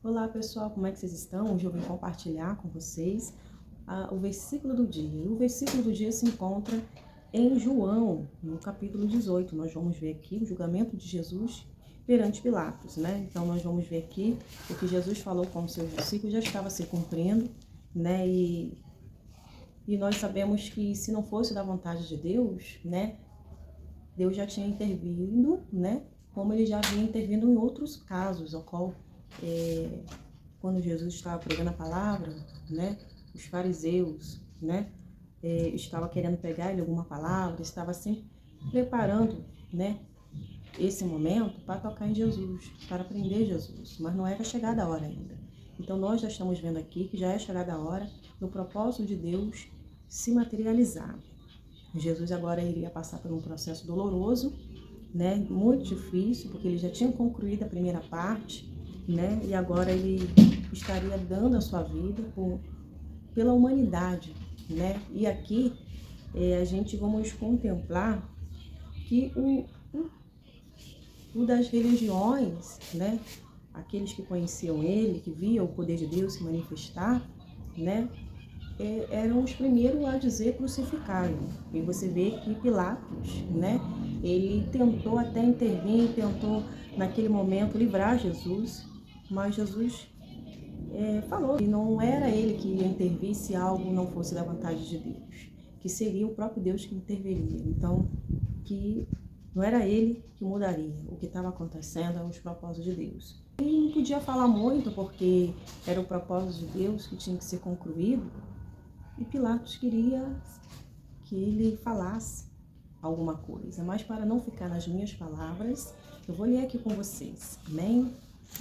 Olá pessoal, como é que vocês estão? Hoje eu vim compartilhar com vocês o versículo do dia. E o versículo do dia se encontra em João, no capítulo 18. Nós vamos ver aqui o julgamento de Jesus perante Pilatos, né? Então nós vamos ver aqui o que Jesus falou com os seus discípulos já estava se cumprindo, né? E nós sabemos que se não fosse da vontade de Deus, né? Deus já tinha intervindo, né? Como ele já vinha intervindo em outros casos, ao qual quando Jesus estava pregando a palavra, né, os fariseus, né, estava querendo pegar ele alguma palavra, estava sempre preparando, né, esse momento para tocar em Jesus, para prender Jesus, mas não era chegada a hora ainda. Então nós já estamos vendo aqui que já é chegada a hora do propósito de Deus se materializar. Jesus agora iria passar por um processo doloroso, né, muito difícil, porque ele já tinha concluído a primeira parte, né, e agora ele estaria dando a sua vida pela humanidade, né? E aqui a gente vamos contemplar que o das religiões, né, aqueles que conheciam ele, que viam o poder de Deus se manifestar, né, eram os primeiros a dizer crucificai-o. E você vê que Pilatos, né, ele tentou até intervir, tentou naquele momento livrar Jesus, mas Jesus falou que não era ele que ia intervir se algo não fosse da vontade de Deus, que seria o próprio Deus que interveria. Então, que não era ele que mudaria, o que estava acontecendo eram os propósitos de Deus. E não podia falar muito porque era o propósito de Deus que tinha que ser concluído, e Pilatos queria que ele falasse alguma coisa, mas para não ficar nas minhas palavras, eu vou ler aqui com vocês, amém?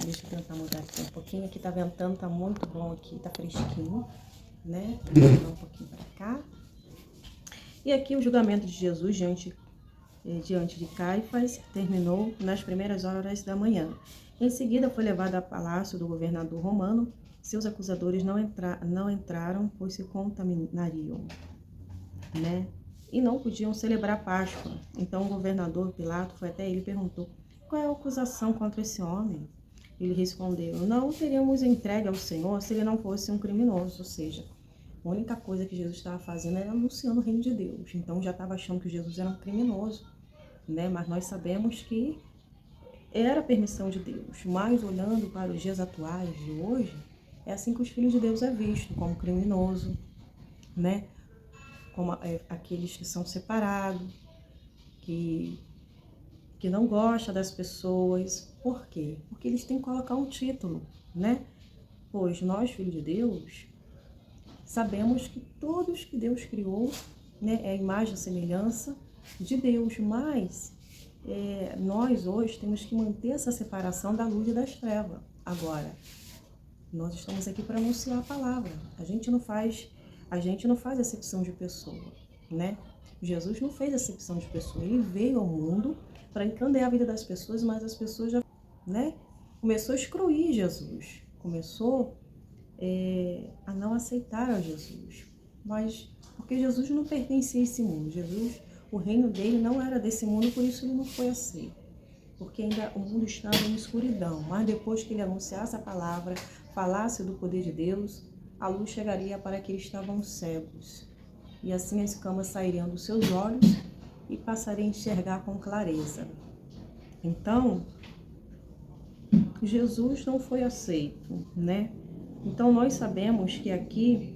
Deixa eu tentar mudar aqui um pouquinho, aqui tá ventando, tá muito bom aqui, tá fresquinho, né? Vou mudar um pouquinho para cá. E aqui o julgamento de Jesus diante de Caifás terminou nas primeiras horas da manhã. Em seguida foi levado ao palácio do governador romano. Seus acusadores não entraram, pois se contaminariam, né? E não podiam celebrar a Páscoa. Então o governador Pilato foi até ele e perguntou: qual é a acusação contra esse homem? Ele respondeu: não teríamos entregue ao Senhor se ele não fosse um criminoso. Ou seja, a única coisa que Jesus estava fazendo era anunciando o reino de Deus. Então já estava achando que Jesus era um criminoso, né? Mas nós sabemos que era a permissão de Deus. Mas olhando para os dias atuais de hoje, é assim que os filhos de Deus é visto, como criminoso, né? Como aqueles que são separados, que não gostam das pessoas. Por quê? Porque eles têm que colocar um título, né? Pois nós, filhos de Deus, sabemos que todos que Deus criou, né, é a imagem e semelhança de Deus, mas nós hoje temos que manter essa separação da luz e das trevas. Agora, nós estamos aqui para anunciar a palavra. A gente não faz acepção de pessoa, né? Jesus não fez acepção de pessoa. Ele veio ao mundo para encandear a vida das pessoas, mas as pessoas já, né? Começou a excluir Jesus. Começou a não aceitar a Jesus. Mas porque Jesus não pertencia a esse mundo. Jesus, o reino dele não era desse mundo, por isso ele não foi aceito. Porque ainda o mundo estava em escuridão. Mas depois que ele anunciasse a palavra, falasse do poder de Deus, a luz chegaria para aqueles que estavam cegos. E assim as escamas sairiam dos seus olhos e passariam a enxergar com clareza. Então, Jesus não foi aceito, né? Então nós sabemos que aqui,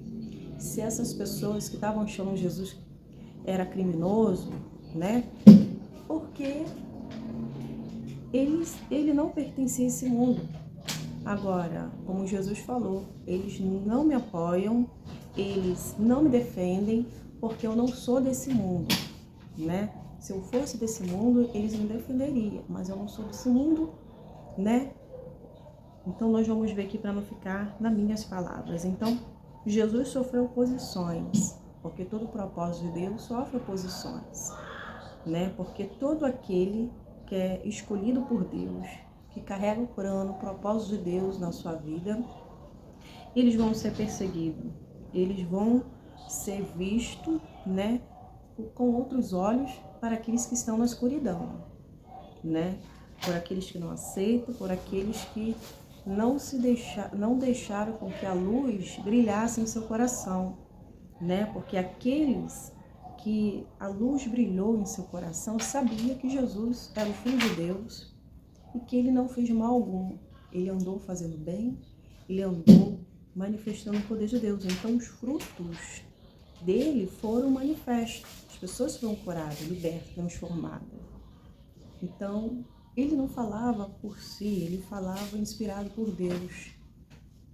se essas pessoas que estavam achando Jesus era criminoso, né? Porque ele não pertencia a esse mundo. Agora, como Jesus falou, eles não me apoiam, eles não me defendem, porque eu não sou desse mundo, né? Se eu fosse desse mundo, eles me defenderiam, mas eu não sou desse mundo, né? Então nós vamos ver aqui para não ficar nas minhas palavras. Então, Jesus sofreu oposições, porque todo propósito de Deus sofre oposições, né? Porque todo aquele que é escolhido por Deus, que carrega o plano, o propósito de Deus na sua vida, eles vão ser perseguidos, eles vão ser vistos, né, com outros olhos para aqueles que estão na escuridão, né? Por aqueles que não aceitam, por aqueles que não deixaram com que a luz brilhasse em seu coração, né? Porque aqueles que a luz brilhou em seu coração sabia que Jesus era o Filho de Deus e que ele não fez mal algum. Ele andou fazendo bem, ele andou manifestando o poder de Deus. Então os frutos dele foram manifestos. As pessoas foram curadas, libertas, transformadas. Então, ele não falava por si, ele falava inspirado por Deus.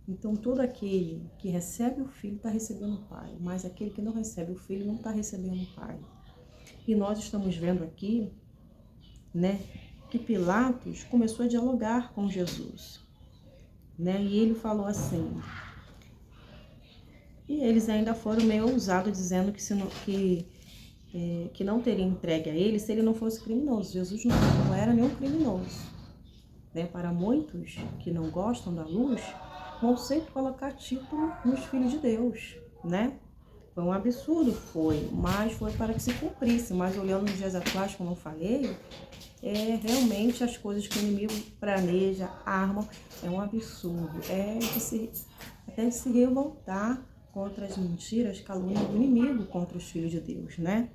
Então, todo aquele que recebe o Filho está recebendo o Pai, mas aquele que não recebe o Filho não está recebendo o Pai. E nós estamos vendo aqui, né, que Pilatos começou a dialogar com Jesus, né, e ele falou assim, e eles ainda foram meio ousados, dizendo que não teria entregue a ele se ele não fosse criminoso. Jesus não era nenhum criminoso, né? Para muitos que não gostam da luz, vão sempre colocar título nos filhos de Deus, né? Foi um absurdo, mas foi para que se cumprisse. Mas olhando nos dias atuais, como eu falei, realmente as coisas que o inimigo planeja, arma, é um absurdo. Até de se revoltar contra as mentiras, calúnias do inimigo contra os filhos de Deus, né?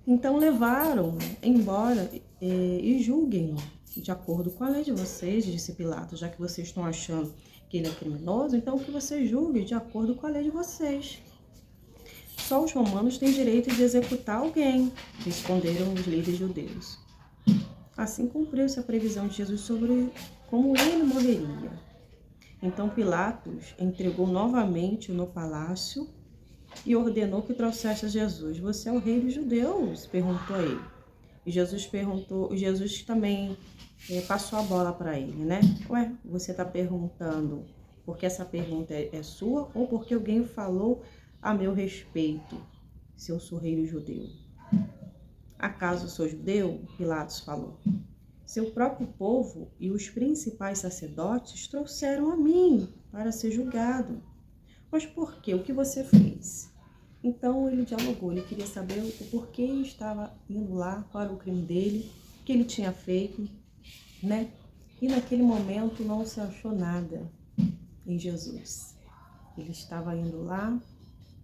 Então levaram embora e julguem de acordo com a lei de vocês, disse Pilatos, já que vocês estão achando que ele é criminoso, então que você julgue de acordo com a lei de vocês. Só os romanos têm direito de executar alguém, responderam os líderes judeus. Assim cumpriu-se a previsão de Jesus sobre como ele morreria. Então Pilatos entregou novamente no palácio e ordenou que trouxesse a Jesus. Você é o rei dos judeus? Perguntou a ele. E Jesus também passou a bola para ele, né? Ué, você está perguntando porque essa pergunta é sua ou porque alguém falou a meu respeito, se eu sou rei dos judeus? Acaso sou judeu? Pilatos falou. Seu próprio povo e os principais sacerdotes trouxeram a mim para ser julgado. Mas por quê? O que você fez? Então ele dialogou, ele queria saber o porquê estava indo lá para o crime dele, o que ele tinha feito, né? E naquele momento não se achou nada em Jesus. Ele estava indo lá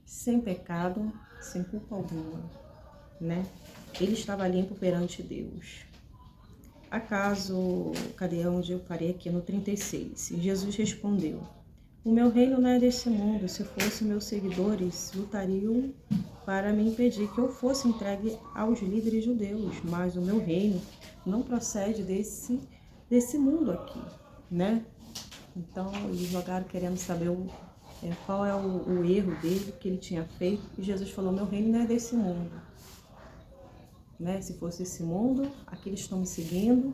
sem pecado, sem culpa alguma, né? Ele estava limpo perante Deus. Cadê onde eu parei aqui no 36? E Jesus respondeu: o meu reino não é deste mundo. Se fossem meus seguidores, lutariam para me impedir que eu fosse entregue aos líderes judeus. Mas o meu reino não procede desse mundo aqui, né? Então, eles jogaram querendo saber qual é o erro dele, que ele tinha feito. E Jesus falou, meu reino não é desse mundo. Né? Se fosse esse mundo, aqueles que estão me seguindo,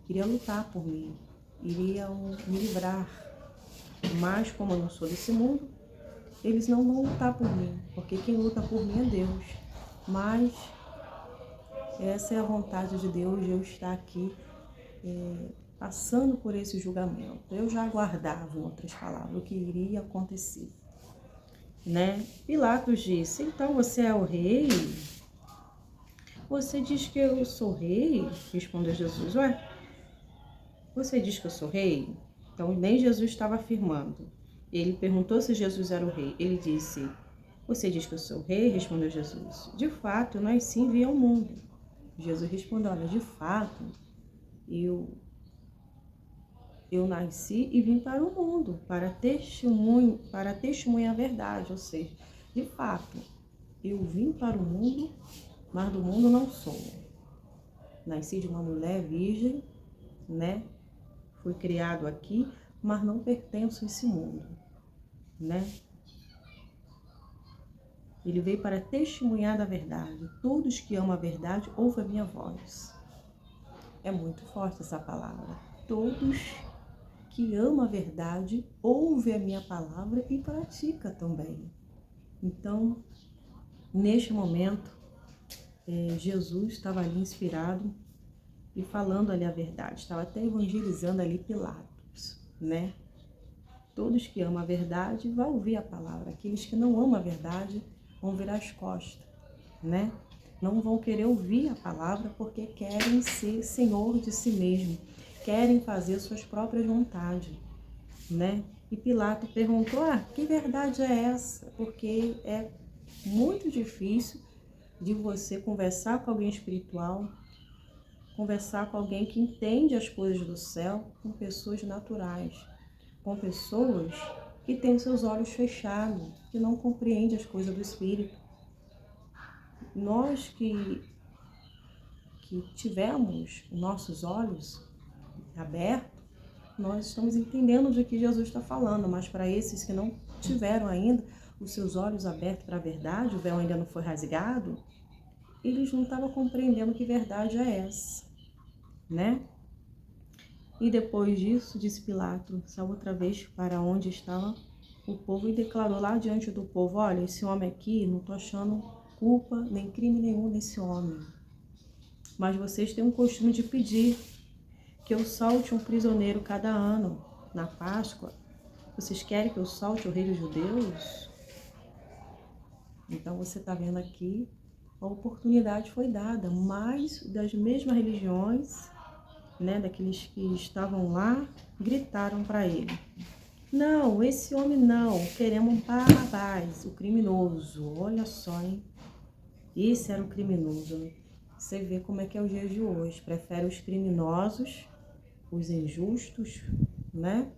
iriam lutar por mim, iriam me livrar. Mas como eu não sou desse mundo, eles não vão lutar por mim, porque quem luta por mim é Deus. Mas essa é a vontade de Deus, de eu estar aqui passando por esse julgamento. Eu já aguardava, em outras palavras, o que iria acontecer. Né? Pilatos disse, então você é o rei? Você diz que eu sou rei? Respondeu Jesus, ué, você diz que eu sou rei? Então, nem Jesus estava afirmando. Ele perguntou se Jesus era o rei. Ele disse, você diz que eu sou o rei? Respondeu Jesus. De fato, eu nasci e vim ao mundo. Jesus respondeu, olha, de fato, eu nasci e vim para o mundo, para testemunhar a verdade. Ou seja, de fato, eu vim para o mundo, mas do mundo não sou. Nasci de uma mulher virgem, né? Fui criado aqui, mas não pertenço a esse mundo, né? Ele veio para testemunhar da verdade. Todos que amam a verdade, ouvem a minha voz. É muito forte essa palavra. Todos que amam a verdade, ouvem a minha palavra e pratica também. Então, neste momento, Jesus estava ali inspirado e falando ali a verdade. Estava até evangelizando ali Pilatos, né? Todos que amam a verdade vão ouvir a palavra. Aqueles que não amam a verdade vão virar as costas, né? Não vão querer ouvir a palavra porque querem ser senhor de si mesmo. Querem fazer suas próprias vontades. né? E Pilato perguntou, que verdade é essa? Porque é muito difícil de você conversar com alguém espiritual, conversar com alguém que entende as coisas do céu, com pessoas naturais, com pessoas que têm seus olhos fechados, que não compreendem as coisas do espírito. Nós que tivemos nossos olhos abertos, nós estamos entendendo do que Jesus está falando, mas para esses que não tiveram ainda os seus olhos abertos para a verdade, o véu ainda não foi rasgado, eles não estavam compreendendo que verdade é essa, né? E depois disso, disse Pilato, saiu outra vez para onde estava o povo e declarou lá diante do povo, olha, esse homem aqui, não estou achando culpa nem crime nenhum nesse homem. Mas vocês têm um costume de pedir que eu solte um prisioneiro cada ano, na Páscoa. Vocês querem que eu solte o rei dos judeus? Então você está vendo aqui, a oportunidade foi dada, mas das mesmas religiões, né, daqueles que estavam lá, gritaram para ele. Não, esse homem não, queremos Barrabás, o criminoso. Olha só, hein? Esse era o criminoso, né? Você vê como é que é o dia de hoje. Prefere os criminosos, os injustos, né?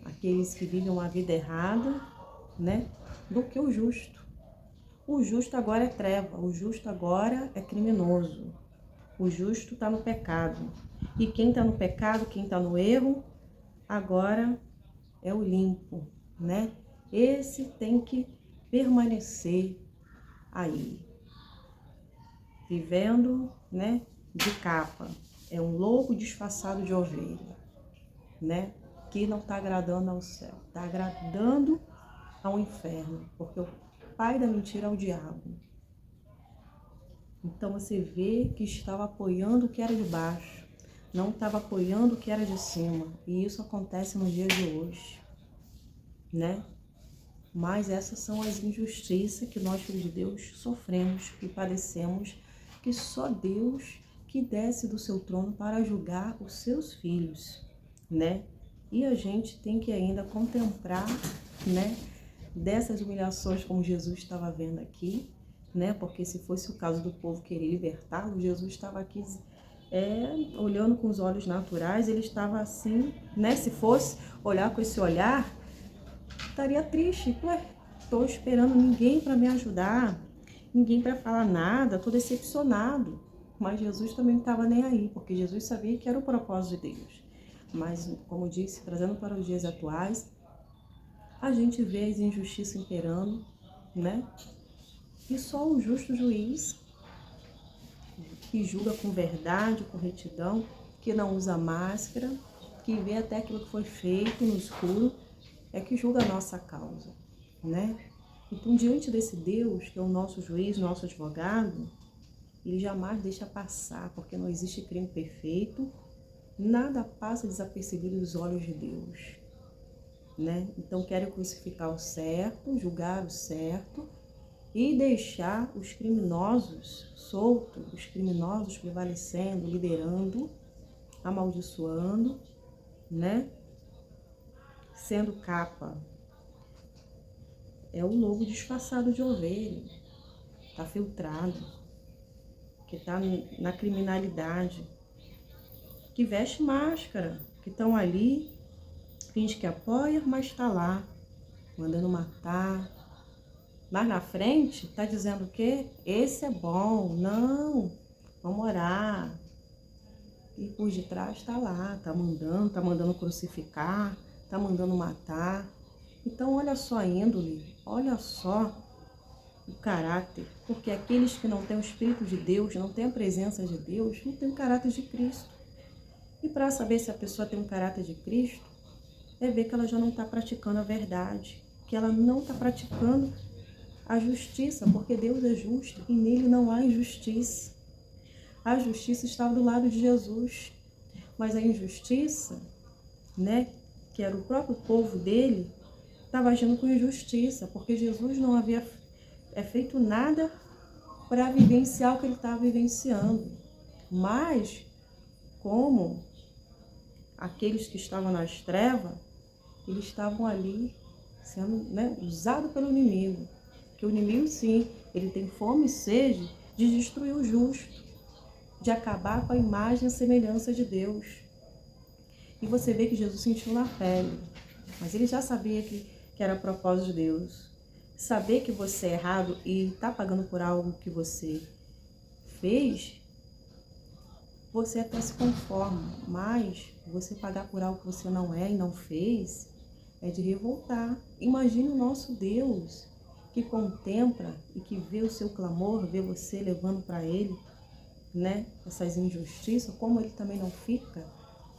Aqueles que vivem uma vida errada, né? Do que o justo. O justo agora é treva, o justo agora é criminoso. O justo está no pecado. E quem está no pecado, quem está no erro, agora é o limpo, né? Esse tem que permanecer aí, vivendo, né, de capa. É um lobo disfarçado de ovelha, né? Que não está agradando ao céu, está agradando ao inferno, porque o pai da mentira é o diabo. Então você vê que estava apoiando o que era de baixo, não estava apoiando o que era de cima. E isso acontece no dia de hoje, né? Mas essas são as injustiças que nós, filhos de Deus, sofremos e padecemos, que só Deus que desce do seu trono para julgar os seus filhos, né? E a gente tem que ainda contemplar, né, dessas humilhações como Jesus estava vendo aqui, né? Porque se fosse o caso do povo querer libertá-lo, Jesus estava aqui olhando com os olhos naturais, ele estava assim, né? Se fosse olhar com esse olhar, estaria triste. Ué, estou esperando ninguém para me ajudar, ninguém para falar nada, estou decepcionado. Mas Jesus também não estava nem aí, porque Jesus sabia que era o propósito de Deus. Mas, como disse, trazendo para os dias atuais, a gente vê as injustiças imperando, né? E só o justo juiz, que julga com verdade, com retidão, que não usa máscara, que vê até aquilo que foi feito no escuro, é que julga a nossa causa, né? Então, diante desse Deus, que é o nosso juiz, nosso advogado, ele jamais deixa passar, porque não existe crime perfeito, nada passa desapercebido dos olhos de Deus, né? Então, querem crucificar o certo, julgar o certo e deixar os criminosos soltos, os criminosos prevalecendo, liderando, amaldiçoando, né? Sendo capa. É o lobo disfarçado de ovelha, está filtrado, que está na criminalidade, que veste máscara, que estão ali, finge que apoia, mas está lá, mandando matar. Mas na frente está dizendo o quê? Esse é bom, não, vamos orar. E por detrás está lá, está mandando crucificar, está mandando matar. Então olha só a índole, olha só o caráter, porque aqueles que não têm o Espírito de Deus, não têm a presença de Deus, não têm o caráter de Cristo. E para saber se a pessoa tem um caráter de Cristo, é ver que ela já não está praticando a verdade, que ela não está praticando a justiça, porque Deus é justo e nele não há injustiça. A justiça estava do lado de Jesus, mas a injustiça, né, que era o próprio povo dele, estava agindo com injustiça, porque Jesus não havia feito nada para vivenciar o que ele estava vivenciando. Mas, como aqueles que estavam nas trevas eles estavam ali sendo, né, usados pelo inimigo. Que o inimigo, sim, ele tem fome e sede de destruir o justo, de acabar com a imagem e a semelhança de Deus. E você vê que Jesus sentiu na pele, mas ele já sabia que era propósito de Deus. Saber que você é errado e está pagando por algo que você fez, você até se conforma, mas você pagar por algo que você não é e não fez, é de revoltar. Imagine o nosso Deus, que contempla e que vê o seu clamor, vê você levando para ele, né, essas injustiças, como ele também não fica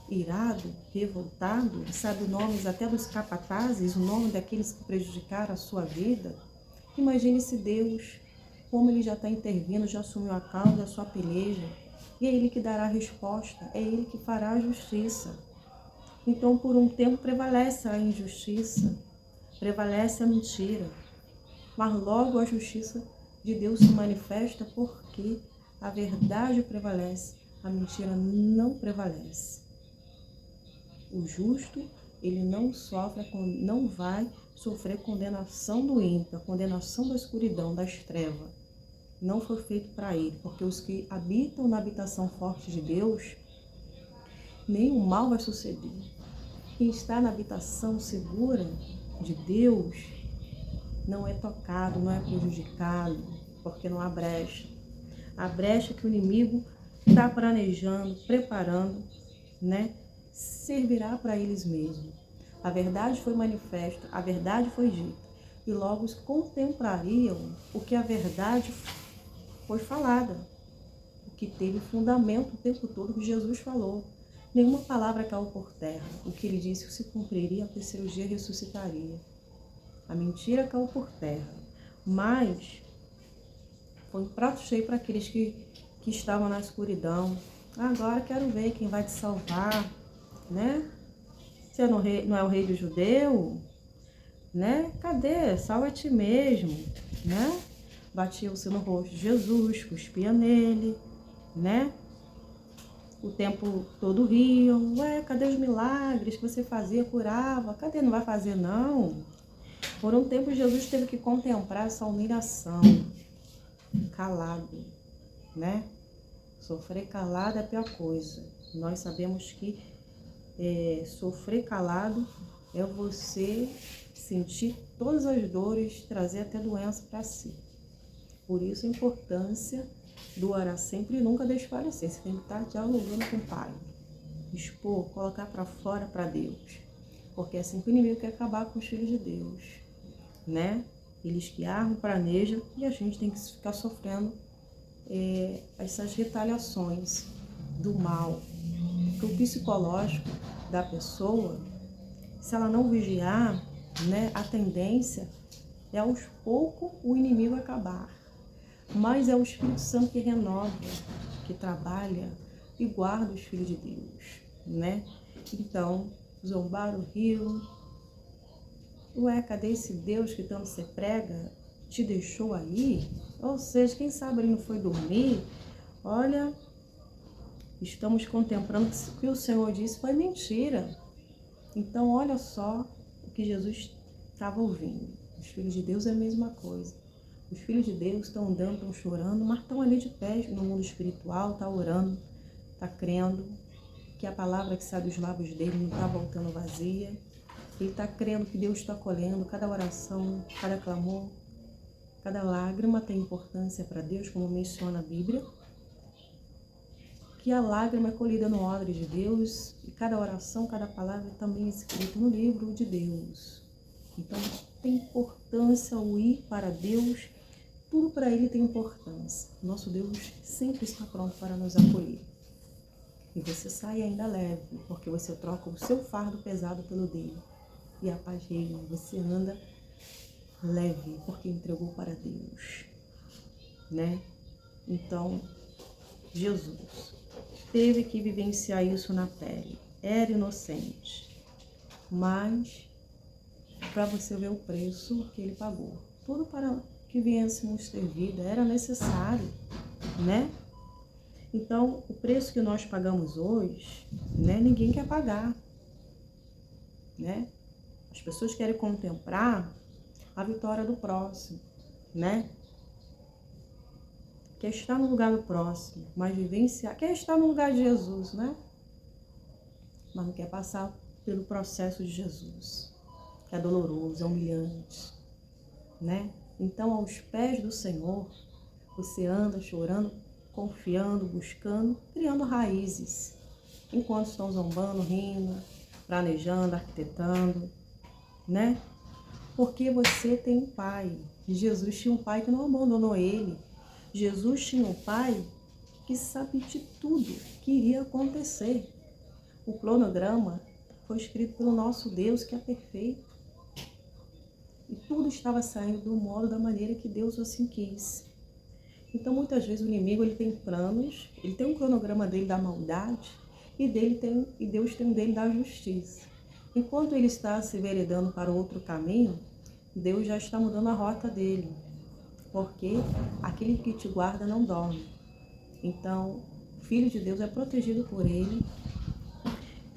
irado, revoltado, sabe os nomes até dos capatazes, o nome daqueles que prejudicaram a sua vida. Imagine esse Deus, como ele já está intervindo, já assumiu a causa, a sua peleja, e é ele que dará a resposta, é ele que fará a justiça. Então, por um tempo, prevalece a injustiça, prevalece a mentira, mas logo a justiça de Deus se manifesta porque a verdade prevalece, a mentira não prevalece. O justo, ele não vai sofrer condenação do ímpio, a condenação da escuridão, das trevas. Não foi feito para ele, porque os que habitam na habitação forte de Deus, nenhum mal vai suceder. Quem está na habitação segura de Deus não é tocado, não é prejudicado, porque não há brecha. A brecha que o inimigo está planejando, preparando, né, servirá para eles mesmos. A verdade foi manifesta, a verdade foi dita, e logo contemplariam o que a verdade foi falada, o que teve fundamento o tempo todo que Jesus falou. Nenhuma palavra caiu por terra. O que ele disse se cumpriria, ao terceiro dia ressuscitaria. A mentira caiu por terra, mas foi um prato cheio para aqueles que estavam na escuridão. Agora quero ver quem vai te salvar, né? Você não é o rei do judeu, né? Cadê? Salva a ti mesmo, né? Batia-se no rosto de Jesus, cuspia nele, né? O tempo todo riam. Ué, cadê os milagres que você fazia, curava? Cadê? Não vai fazer, não? Por um tempo, Jesus teve que contemplar essa humilhação, calado, né? Sofrer calado é a pior coisa. Nós sabemos que sofrer calado é você sentir todas as dores, trazer até doença para si. Por isso a importância do orar sempre e nunca desfalecer. Você tem que estar dialogando com o Pai. Expor, colocar para fora para Deus. Porque é assim que o inimigo quer acabar com os filhos de Deus, né? Eles que armam, planejam e a gente tem que ficar sofrendo essas retaliações do mal. Porque o psicológico da pessoa, se ela não vigiar, né, a tendência é aos poucos o inimigo acabar. Mas é o Espírito Santo que renova, que trabalha e guarda os filhos de Deus, né? Então, zombaram, riram. Ué, cadê esse Deus que tanto você prega? Te deixou aí? Ou seja, quem sabe ele não foi dormir? Olha, estamos contemplando que o que o Senhor disse foi mentira. Então, olha só o que Jesus estava ouvindo. Os filhos de Deus é a mesma coisa. Os filhos de Deus estão andando, estão chorando, mas estão ali de pé no mundo espiritual, está orando, está crendo que a palavra que sai dos lábios dele não está voltando vazia. Ele está crendo que Deus está colhendo cada oração, cada clamor, cada lágrima tem importância para Deus, como menciona a Bíblia. Que a lágrima é colhida no odre de Deus e cada oração, cada palavra é também escrita no livro de Deus. Então tem importância o ir para Deus, tudo para Ele tem importância. Nosso Deus sempre está pronto para nos acolher. E você sai ainda leve, porque você troca o seu fardo pesado pelo dele. E a paz reina, você anda leve, porque entregou para Deus, né? Então, Jesus teve que vivenciar isso na pele. Era inocente, mas para você ver o preço que ele pagou. Tudo para que viéssemos ter vida era necessário, né? Então, o preço que nós pagamos hoje, né, ninguém quer pagar, né? As pessoas querem contemplar a vitória do próximo, né? Quer estar no lugar do próximo, mas vivenciar, quer estar no lugar de Jesus, né? Mas não quer passar pelo processo de Jesus, que é doloroso, é humilhante, né? Então, aos pés do Senhor, você anda chorando, confiando, buscando, criando raízes, enquanto estão zombando, rindo, planejando, arquitetando, né? Porque você tem um pai. E Jesus tinha um pai que não abandonou ele. Jesus tinha um pai que sabe de tudo que iria acontecer. O cronograma foi escrito pelo nosso Deus, que é perfeito. E tudo estava saindo do modo, da maneira que Deus assim quis. Então, muitas vezes, o inimigo ele tem planos, ele tem um cronograma dele da maldade e Deus tem um dele da justiça. Enquanto ele está se veredando para outro caminho, Deus já está mudando a rota dele, porque aquele que te guarda não dorme. Então, filho de Deus é protegido por ele.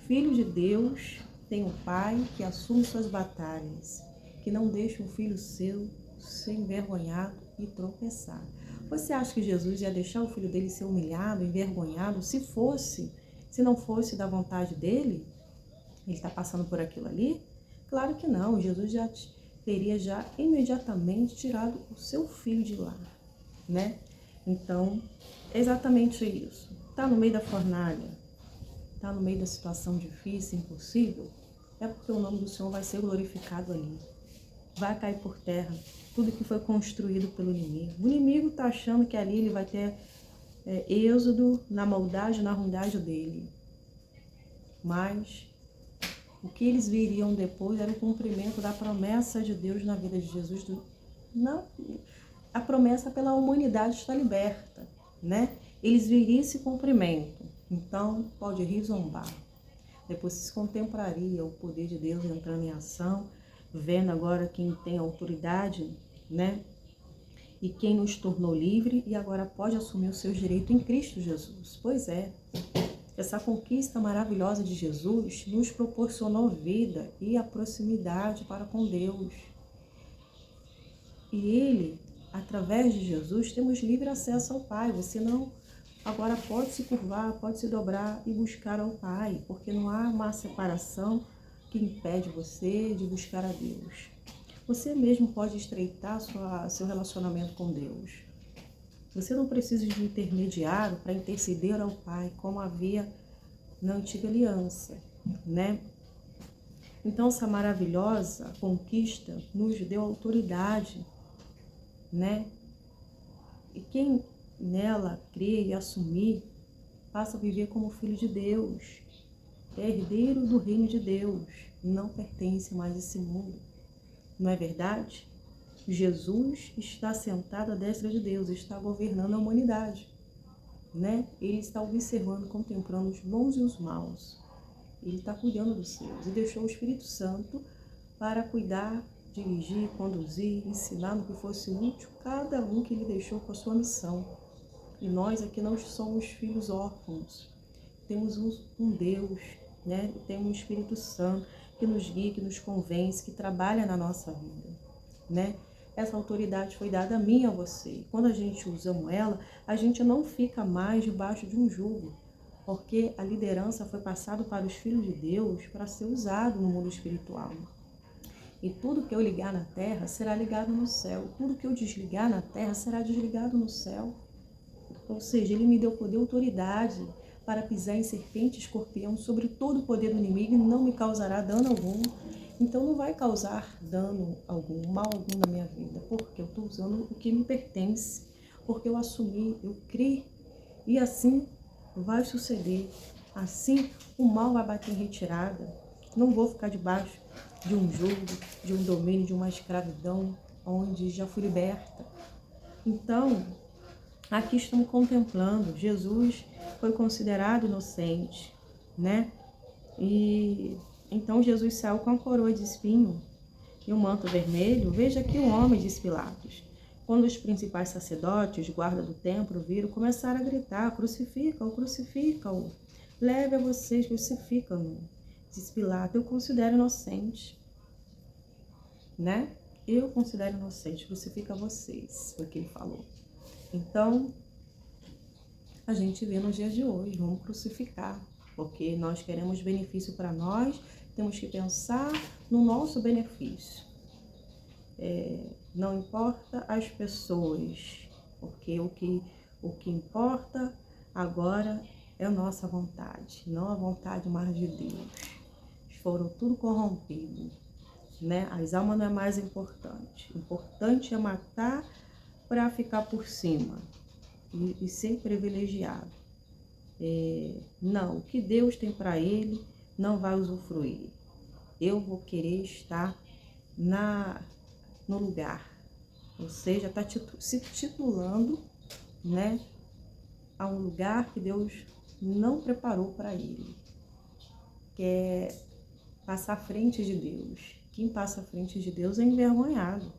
Filho de Deus tem um pai que assume suas batalhas, que não deixa um filho seu ser envergonhado e tropeçar. Você acha que Jesus ia deixar o filho dele ser humilhado, envergonhado, se não fosse da vontade dele? Ele está passando por aquilo ali? Claro que não. Jesus já teria já imediatamente tirado o seu filho de lá, né? Então, é exatamente isso. Está no meio da fornalha, está no meio da situação difícil, impossível, é porque o nome do Senhor vai ser glorificado ali. Vai cair por terra tudo que foi construído pelo inimigo. O inimigo está achando que ali ele vai ter êxodo na maldade, na ruindade dele. Mas o que eles viriam depois era o cumprimento da promessa de Deus na vida de Jesus. A promessa pela humanidade está liberta, né? Eles viriam esse cumprimento. Então, pode rir e zombar. Depois se contemplaria o poder de Deus entrando em ação, vendo agora quem tem autoridade, né? E quem nos tornou livre e agora pode assumir os seus direitos em Cristo Jesus. Pois é, essa conquista maravilhosa de Jesus nos proporcionou vida e a proximidade para com Deus. E Ele, através de Jesus, temos livre acesso ao Pai. Você não agora pode se curvar, pode se dobrar e buscar ao Pai, porque não há uma separação que impede você de buscar a Deus. Você mesmo pode estreitar seu relacionamento com Deus. Você não precisa de um intermediário para interceder ao Pai, como havia na antiga aliança, né? Então, essa maravilhosa conquista nos deu autoridade, né? E quem nela crer e assumir, passa a viver como filho de Deus, é herdeiro do reino de Deus, não pertence mais a esse mundo. Não é verdade? Jesus está sentado à destra de Deus, está governando a humanidade, né? Ele está observando, contemplando os bons e os maus. Ele está cuidando dos seus e deixou o Espírito Santo para cuidar, dirigir, conduzir, ensinar no que fosse útil cada um que ele deixou com a sua missão. E nós aqui não somos filhos órfãos, temos um Deus, né? Temos um Espírito Santo que nos guia, que nos convence, que trabalha na nossa vida, né? Essa autoridade foi dada a mim e a você. Quando a gente usa ela, a gente não fica mais debaixo de um jugo, porque a liderança foi passada para os filhos de Deus para ser usado no mundo espiritual. E tudo que eu ligar na terra será ligado no céu. Tudo que eu desligar na terra será desligado no céu. Ou seja, ele me deu poder e autoridade para pisar em serpente e escorpião sobre todo o poder do inimigo e não me causará dano algum. Então não vai causar dano algum, mal algum na minha vida, porque eu estou usando o que me pertence, porque eu assumi, eu criei, e assim vai suceder. Assim o mal vai bater em retirada. Não vou ficar debaixo de um jugo, de um domínio, de uma escravidão, onde já fui liberta. Então, aqui estamos contemplando, Jesus foi considerado inocente, né? E então Jesus saiu com a coroa de espinho e um manto vermelho. Veja aqui o homem, diz Pilatos. Quando os principais sacerdotes, guarda do templo, viram, começaram a gritar: crucifica-o, crucifica-o, leve a vocês, crucificam-no. Diz Pilatos: eu considero inocente. né? Eu considero inocente, crucifica vocês, foi o que ele falou. Então, a gente vê nos dias de hoje, vamos crucificar, porque nós queremos benefício para nós, temos que pensar no nosso benefício. Não importa as pessoas, porque o que importa agora é a nossa vontade, não a vontade mais de Deus. Foram tudo corrompidos, né? As almas não é mais importante. O importante é matar para ficar por cima e ser privilegiado. Não, o que Deus tem para ele não vai usufruir. Eu vou querer estar no lugar, ou seja, está se titulando, né, a um lugar que Deus não preparou para ele, que é passar à frente de Deus. Quem passa à frente de Deus é envergonhado,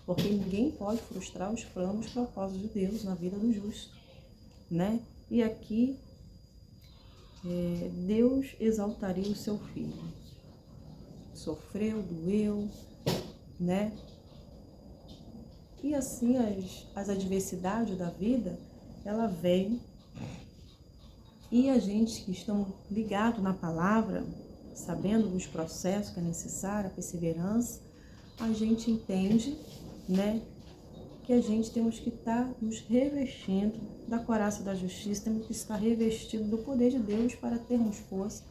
porque ninguém pode frustrar os planos e propósitos de Deus na vida do justo, né? E aqui, Deus exaltaria o seu filho. Sofreu, doeu, né? E assim as adversidades da vida, ela vem, e a gente que estamos ligados na palavra, sabendo dos processos que é necessário, a perseverança, a gente entende, né, que a gente temos que estar nos revestindo da couraça da justiça, temos que estar revestido do poder de Deus para termos força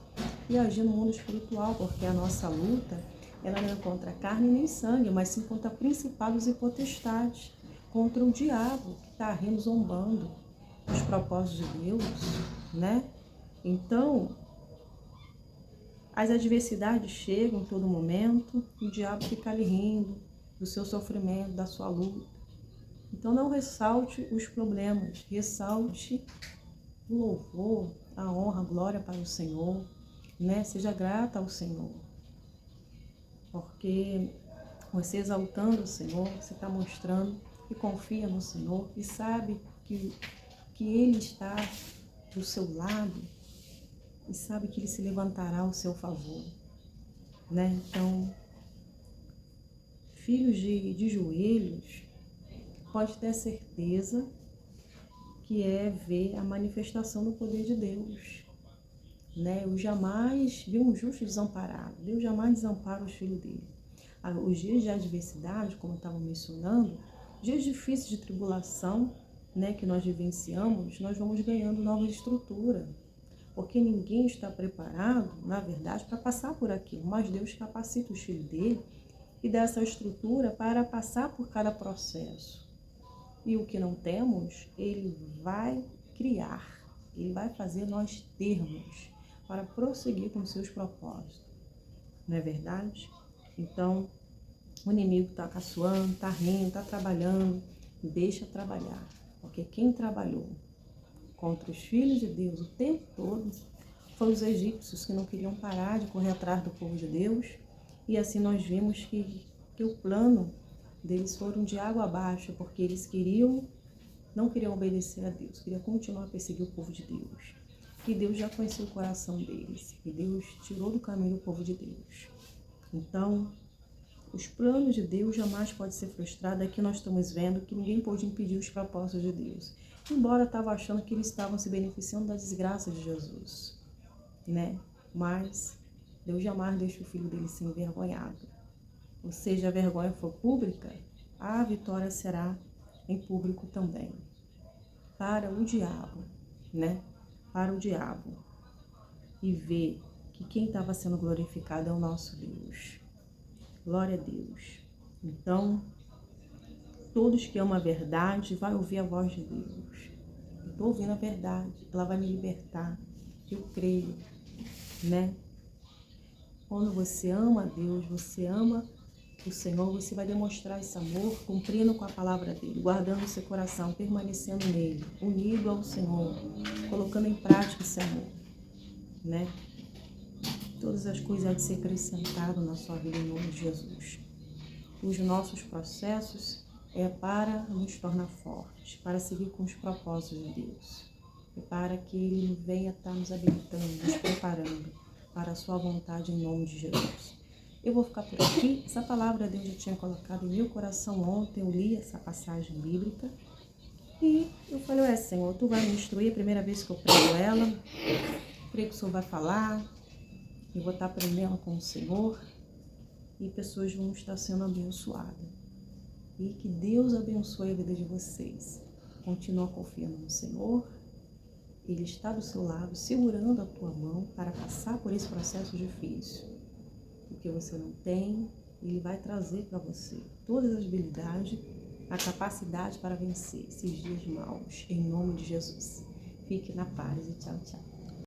e agir no mundo espiritual, porque a nossa luta, ela não é contra carne nem sangue, mas sim contra principados e potestades, contra o diabo que está rindo, zombando dos propósitos de Deus, né? Então, as adversidades chegam em todo momento, e o diabo fica ali rindo do seu sofrimento, da sua luta. Então, não ressalte os problemas, ressalte o louvor, a honra, a glória para o Senhor, né? Seja grata ao Senhor, porque você exaltando o Senhor, você está mostrando que confia no Senhor e sabe que Ele está do seu lado e sabe que Ele se levantará ao seu favor, né? Então, filhos de joelhos, pode ter certeza que é ver a manifestação do poder de Deus, né? Eu jamais vi um justo desamparado. Deus jamais desampara os filhos dele. Os dias de adversidade, como eu estava mencionando, dias difíceis de tribulação, né, que nós vivenciamos, nós vamos ganhando nova estrutura, porque ninguém está preparado, na verdade, para passar por aquilo, mas Deus capacita os filhos dele e dá essa estrutura para passar por cada processo. E o que não temos, ele vai criar, ele vai fazer nós termos para prosseguir com seus propósitos. Não é verdade? Então, o inimigo está caçoando, está rindo, está trabalhando, deixa trabalhar. Porque quem trabalhou contra os filhos de Deus o tempo todo foram os egípcios, que não queriam parar de correr atrás do povo de Deus. E assim nós vimos que o plano deles foram de água abaixo, porque eles não queriam obedecer a Deus, queriam continuar a perseguir o povo de Deus. E Deus já conhecia o coração deles, e Deus tirou do caminho o povo de Deus. Então, os planos de Deus jamais podem ser frustrados. Aqui nós estamos vendo que ninguém pôde impedir os propósitos de Deus. Embora estava achando que eles estavam se beneficiando da desgraça de Jesus, né? Mas Deus jamais deixa o filho dele ser envergonhado. Ou seja, a vergonha for pública, a vitória será em público também. Para o diabo, né? Para o diabo. E ver que quem estava sendo glorificado é o nosso Deus. Glória a Deus. Então, todos que amam a verdade vai ouvir a voz de Deus. Eu estou ouvindo a verdade, ela vai me libertar. Eu creio, né? Quando você ama a Deus, você ama o Senhor, você vai demonstrar esse amor cumprindo com a palavra dele, guardando o seu coração, permanecendo nele, unido ao Senhor, colocando em prática esse amor, né? Todas as coisas há de ser acrescentado na sua vida em nome de Jesus. Os nossos processos é para nos tornar fortes, para seguir com os propósitos de Deus. E para que Ele venha estar nos habilitando, nos preparando para a sua vontade em nome de Jesus. Eu vou ficar por aqui. Essa palavra Deus já tinha colocado em meu coração ontem. Eu li essa passagem bíblica. E eu falei, Senhor, Tu vai me instruir. A primeira vez que eu prego ela. Creio que o Senhor vai falar. Eu vou estar aprendendo com o Senhor. E pessoas vão estar sendo abençoadas. E que Deus abençoe a vida de vocês. Continua confiando no Senhor. Ele está do seu lado, segurando a tua mão para passar por esse processo difícil. O que você não tem, Ele vai trazer para você todas as habilidades, a capacidade para vencer esses dias maus, em nome de Jesus. Fique na paz e tchau, tchau.